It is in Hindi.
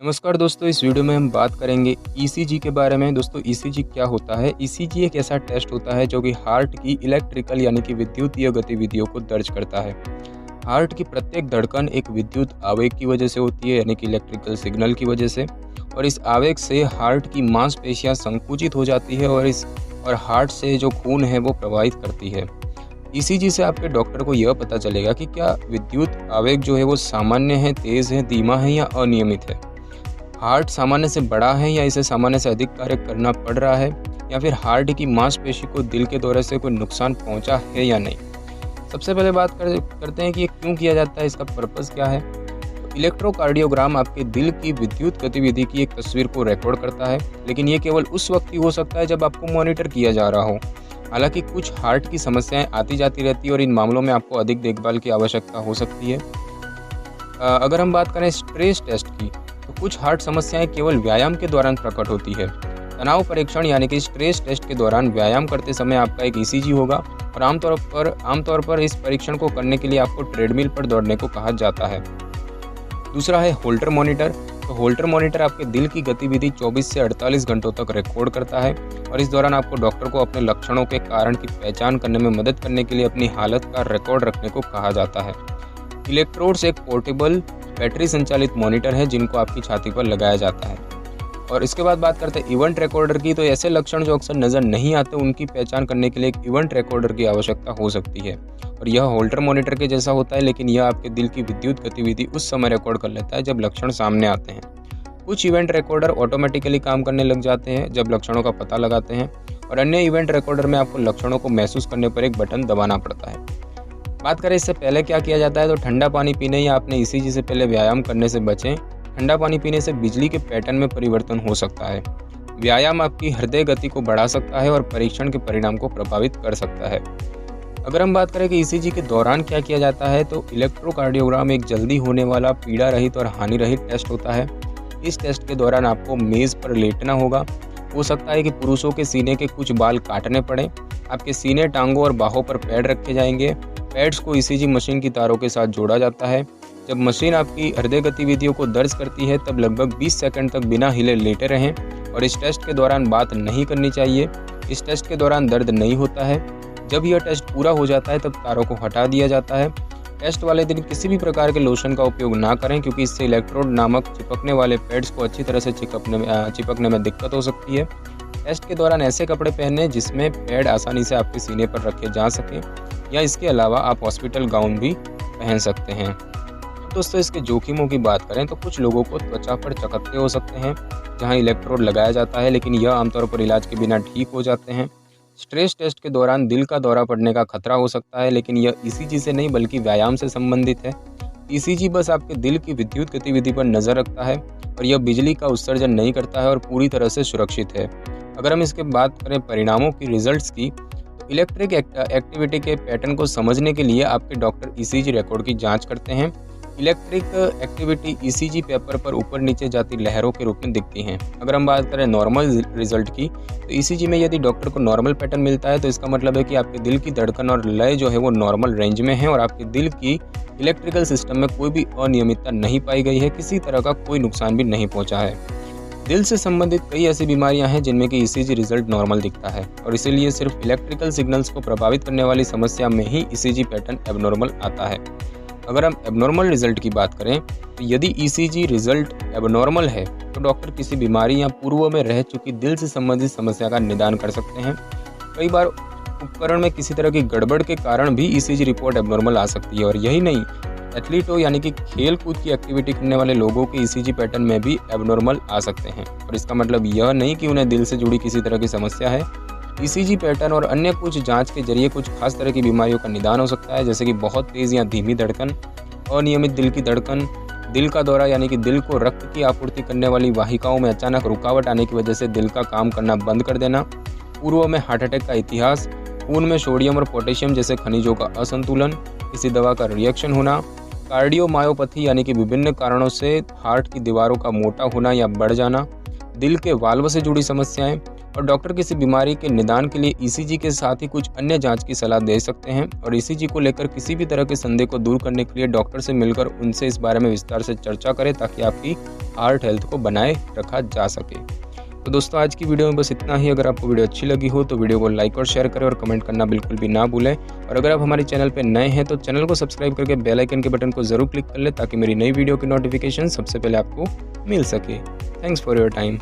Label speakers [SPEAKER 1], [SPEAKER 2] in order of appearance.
[SPEAKER 1] नमस्कार दोस्तों, इस वीडियो में हम बात करेंगे ईसीजी के बारे में। दोस्तों, ईसीजी क्या होता है? ईसीजी एक ऐसा टेस्ट होता है जो कि हार्ट की इलेक्ट्रिकल यानी कि विद्युतीय गतिविधियों को दर्ज करता है। हार्ट की प्रत्येक धड़कन एक विद्युत आवेग की वजह से होती है, यानी कि इलेक्ट्रिकल सिग्नल की वजह से। और इस आवेग से हार्ट की मांसपेशियां संकुचित हो जाती है और हार्ट से जो खून है वो प्रवाहित करती है। ईसीजी से आपके डॉक्टर को यह पता चलेगा कि क्या विद्युत आवेग जो है वो सामान्य है, तेज है, धीमा है या अनियमित है। हार्ट सामान्य से बड़ा है या इसे सामान्य से अधिक कार्य करना पड़ रहा है, या फिर हार्ट की मांसपेशी को दिल के दौरे से कोई नुकसान पहुंचा है या नहीं। सबसे पहले बात करते हैं कि ये क्यों किया जाता है, इसका पर्पस क्या है। तो इलेक्ट्रोकार्डियोग्राम आपके दिल की विद्युत गतिविधि की एक तस्वीर को रिकॉर्ड करता है, लेकिन ये केवल उस वक्त ही हो सकता है जब आपको मॉनिटर किया जा रहा हो। हालांकि कुछ हार्ट की समस्याएं आती जाती रहती है और इन मामलों में आपको अधिक देखभाल की आवश्यकता हो सकती है। अगर हम बात करें स्ट्रेस टेस्ट की, तो कुछ हार्ट समस्याएं केवल व्यायाम के दौरान प्रकट होती है। तनाव परीक्षण यानी कि स्ट्रेस टेस्ट के दौरान व्यायाम करते समय आपका एक ईसीजी होगा, और आमतौर पर इस परीक्षण को करने के लिए आपको ट्रेडमिल पर दौड़ने को कहा जाता है। दूसरा है होल्टर मॉनिटर। तो होल्टर मॉनिटर आपके दिल की गतिविधि 24 से 48 घंटों तक रिकॉर्ड करता है, और इस दौरान आपको डॉक्टर को अपने लक्षणों के कारण की पहचान करने में मदद करने के लिए अपनी हालत का रिकॉर्ड रखने को कहा जाता है। इलेक्ट्रोड्स एक पोर्टेबल बैटरी संचालित मॉनिटर है जिनको आपकी छाती पर लगाया जाता है। और इसके बाद बात करते हैं इवेंट रिकॉर्डर की। तो ऐसे लक्षण जो अक्सर नज़र नहीं आते, उनकी पहचान करने के लिए एक इवेंट रिकॉर्डर की आवश्यकता हो सकती है। और यह होल्टर मॉनिटर के जैसा होता है, लेकिन यह आपके दिल की विद्युत गतिविधि उस समय रिकॉर्ड कर लेता है जब लक्षण सामने आते हैं। कुछ इवेंट रिकॉर्डर ऑटोमेटिकली काम करने लग जाते हैं जब लक्षणों का पता लगाते हैं, और अन्य इवेंट रिकॉर्डर में आपको लक्षणों को महसूस करने पर एक बटन दबाना पड़ता है। बात करें इससे पहले क्या किया जाता है, तो ठंडा पानी पीने या अपने ईसीजी से पहले व्यायाम करने से बचें। ठंडा पानी पीने से बिजली के पैटर्न में परिवर्तन हो सकता है। व्यायाम आपकी हृदय गति को बढ़ा सकता है और परीक्षण के परिणाम को प्रभावित कर सकता है। अगर हम बात करें कि ईसीजी के दौरान क्या किया जाता है, तो इलेक्ट्रोकार्डियोग्राम एक जल्दी होने वाला, पीड़ा रहित और हानि रहित टेस्ट होता है। इस टेस्ट के दौरान आपको मेज़ पर लेटना होगा। हो सकता है कि पुरुषों के सीने के कुछ बाल काटने पड़े। आपके सीने, टांगों और बाहों पर पैड रखे जाएंगे। पैड्स को ईसीजी मशीन की तारों के साथ जोड़ा जाता है। जब मशीन आपकी हृदय गतिविधियों को दर्ज करती है, तब लगभग 20 सेकंड तक बिना हिले लेटे रहें, और इस टेस्ट के दौरान बात नहीं करनी चाहिए। इस टेस्ट के दौरान दर्द नहीं होता है। जब यह टेस्ट पूरा हो जाता है, तब तारों को हटा दिया जाता है। टेस्ट वाले दिन किसी भी प्रकार के लोशन का उपयोग ना करें, क्योंकि इससे इलेक्ट्रोड नामक चिपकने वाले पैड्स को अच्छी तरह से चिपकने में दिक्कत हो सकती है। टेस्ट के दौरान ऐसे कपड़े पहनें जिसमें पैड आसानी से आपके सीने पर रखे जा सकें, या इसके अलावा आप हॉस्पिटल गाउन भी पहन सकते हैं। दोस्तों, इसके जोखिमों की बात करें तो कुछ लोगों को त्वचा पर चकत्ते हो सकते हैं जहां इलेक्ट्रोड लगाया जाता है, लेकिन यह आमतौर पर इलाज के बिना ठीक हो जाते हैं। स्ट्रेस टेस्ट के दौरान दिल का दौरा पड़ने का खतरा हो सकता है, लेकिन यह ईसीजी से नहीं बल्कि व्यायाम से संबंधित है। ईसीजी बस आपके दिल की विद्युत गतिविधि पर नज़र रखता है, और यह बिजली का उत्सर्जन नहीं करता है और पूरी तरह से सुरक्षित है। अगर हम इसके बात करें परिणामों की, रिजल्ट्स की, तो इलेक्ट्रिक एक्टिविटी के पैटर्न को समझने के लिए आपके डॉक्टर ईसीजी रिकॉर्ड की जांच करते हैं। इलेक्ट्रिक एक्टिविटी ईसीजी पेपर पर ऊपर नीचे जाती लहरों के रूप में दिखती हैं। अगर हम बात करें नॉर्मल रिजल्ट की, तो ईसीजी में यदि डॉक्टर को नॉर्मल पैटर्न मिलता है, तो इसका मतलब है कि आपके दिल की धड़कन और लय जो है वो नॉर्मल रेंज में है, और आपके दिल की इलेक्ट्रिकल सिस्टम में कोई भी अनियमितता नहीं पाई गई है, किसी तरह का कोई नुकसान भी नहीं पहुंचा है। दिल से संबंधित कई ऐसी बीमारियां हैं जिनमें कि ईसीजी रिजल्ट नॉर्मल दिखता है, और इसीलिए सिर्फ इलेक्ट्रिकल सिग्नल्स को प्रभावित करने वाली समस्या में ही ईसीजी पैटर्न एबनॉर्मल आता है। अगर हम एबनॉर्मल रिजल्ट की बात करें, तो यदि ईसीजी रिजल्ट एबनॉर्मल है, तो डॉक्टर किसी बीमारी या पूर्व में रह चुकी दिल से संबंधित समस्या का निदान कर सकते हैं। कई बार उपकरण में किसी तरह की गड़बड़ के कारण भी ईसीजी रिपोर्ट एबनॉर्मल आ सकती है, और यही नहीं, एथलीटों यानी कि खेल कूद की एक्टिविटी करने वाले लोगों के ईसीजी पैटर्न में भी एबनॉर्मल आ सकते हैं। और इसका मतलब यह नहीं कि उन्हें दिल से जुड़ी किसी तरह की समस्या है। ईसीजी पैटर्न और अन्य कुछ जांच के जरिए कुछ खास तरह की बीमारियों का निदान हो सकता है, जैसे कि बहुत तेज़ या धीमी धड़कन, अनियमित दिल की धड़कन, दिल का दौरा यानी कि दिल को रक्त की आपूर्ति करने वाली वाहिकाओं में अचानक रुकावट आने की वजह से दिल का काम करना बंद कर देना, पूर्व में हार्ट अटैक का इतिहास, खून में सोडियम और पोटेशियम जैसे खनिजों का असंतुलन, किसी दवा का रिएक्शन होना, कार्डियोमायोपैथी यानी कि विभिन्न कारणों से हार्ट की दीवारों का मोटा होना या बढ़ जाना, दिल के वाल्व से जुड़ी समस्याएं, और डॉक्टर किसी बीमारी के निदान के लिए ईसीजी के साथ ही कुछ अन्य जांच की सलाह दे सकते हैं। और ईसीजी को लेकर किसी भी तरह के संदेह को दूर करने के लिए डॉक्टर से मिलकर उनसे इस बारे में विस्तार से चर्चा करें ताकि आपकी हार्ट हेल्थ को बनाए रखा जा सके। तो दोस्तों आज की वीडियो में बस इतना ही। अगर आपको वीडियो अच्छी लगी हो तो वीडियो को लाइक और शेयर करें और कमेंट करना बिल्कुल भी ना भूलें। और अगर आप हमारे चैनल पर नए हैं तो चैनल को सब्सक्राइब करके बेल आइकन के बटन को जरूर क्लिक कर लें ताकि मेरी नई वीडियो की नोटिफिकेशन सबसे पहले आपको मिल सके। Thanks for your time.